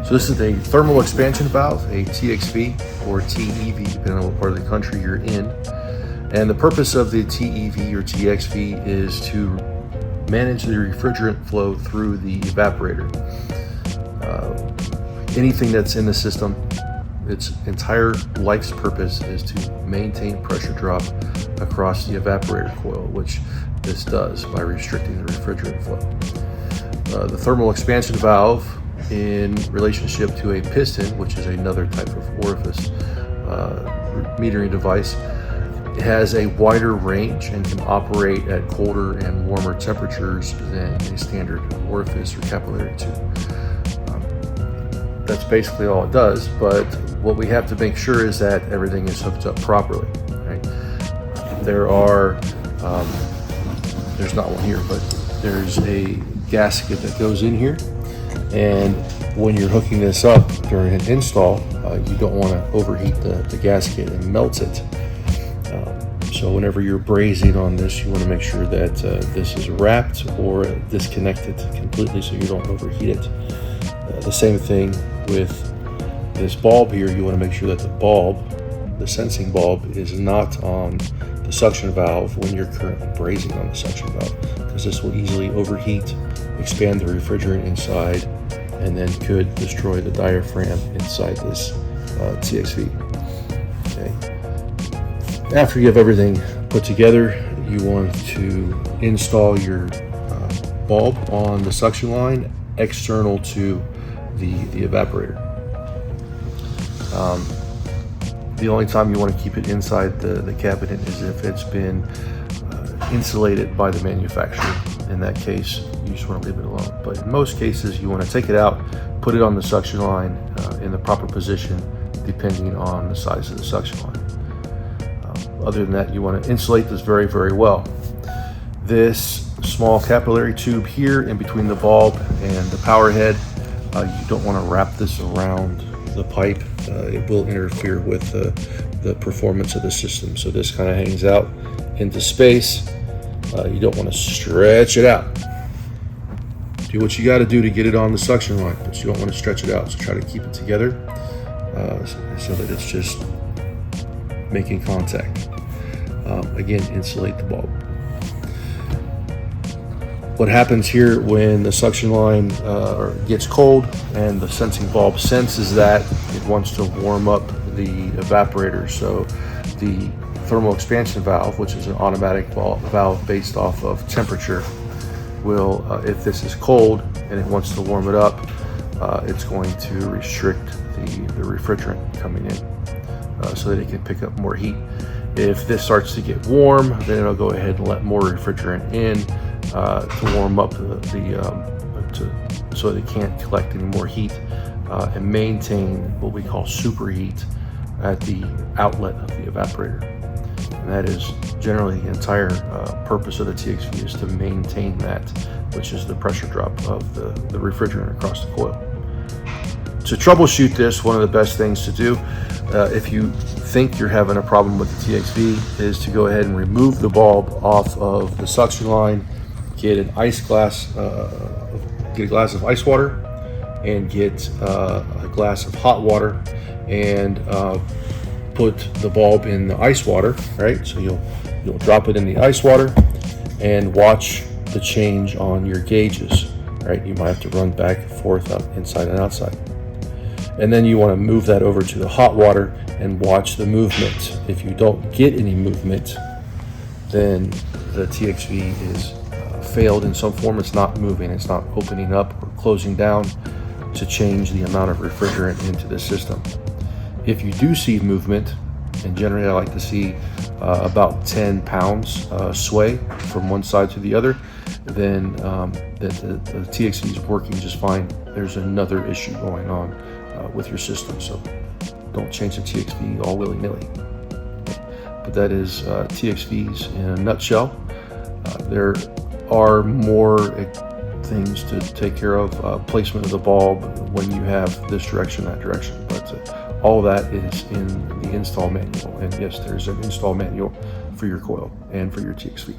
So this is a thermal expansion valve, a TXV or TEV, depending on what part of the country you're in. And the purpose of the TEV or TXV is to manage the refrigerant flow through the evaporator. Anything that's in the system, its entire life's purpose is to maintain pressure drop across the evaporator coil, which this does by restricting the refrigerant flow. The thermal expansion valve, in relationship to a piston, which is another type of orifice metering device, it has a wider range and can operate at colder and warmer temperatures than a standard orifice or capillary tube. That's basically all it does, but what we have to make sure is that everything is hooked up properly. Right? There's not one here, but there's a gasket that goes in here, and when you're hooking this up during an install, you don't want to overheat the gasket and melt it. So whenever you're brazing on this, you want to make sure that this is wrapped or disconnected completely so you don't overheat it. The same thing with this bulb here. You want to make sure that the bulb, the sensing bulb, is not on the suction valve when you're currently brazing on the suction valve, because this will easily overheat, expand the refrigerant inside, and then could destroy the diaphragm inside this TXV. Okay. After you have everything put together, you want to install your bulb on the suction line external to the evaporator. The only time you want to keep it inside the cabinet is if it's been insulated by the manufacturer. In that case, you just want to leave it alone. But in most cases, you want to take it out, put it on the suction line in the proper position, depending on the size of the suction line. Other than that, you want to insulate this very, very well. This small capillary tube here in between the bulb and the power head, you don't want to wrap this around the pipe. It will interfere with the performance of the system. So this kind of hangs out into space. You don't want to stretch it out. Do what you got to do to get it on the suction line, but you don't want to stretch it out. So try to keep it together so that it's just making contact. Again, insulate the bulb. What happens here when the suction line gets cold and the sensing bulb senses that, it wants to warm up the evaporator. So the thermal expansion valve, which is an automatic valve based off of temperature, will, if this is cold and it wants to warm it up, it's going to restrict the refrigerant coming in so that it can pick up more heat. If this starts to get warm, then it'll go ahead and let more refrigerant in to warm up so that it can't collect any more heat and maintain what we call superheat at the outlet of the evaporator. And that is generally the entire purpose of the TXV, is to maintain that, which is the pressure drop of the refrigerant across the coil. To troubleshoot this, one of the best things to do, if you think you're having a problem with the TXV, is to go ahead and remove the bulb off of the suction line, get a glass of ice water, and get a glass of hot water, and put the bulb in the ice water, right? So you'll drop it in the ice water and watch the change on your gauges, right? You might have to run back and forth up inside and outside. And then you want to move that over to the hot water and watch the movement. If you don't get any movement, then the TXV is failed in some form. It's not moving, it's not opening up or closing down to change the amount of refrigerant into the system. If you do see movement, and generally I like to see about 10 pounds sway from one side to the other, then the TXV is working just fine. There's another issue going on with your system, so don't change the TXV all willy-nilly. But that is TXVs in a nutshell. There are more things to take care of, placement of the bulb when you have this direction, that direction, but all that is in the install manual. And yes, there's an install manual for your coil and for your TXV.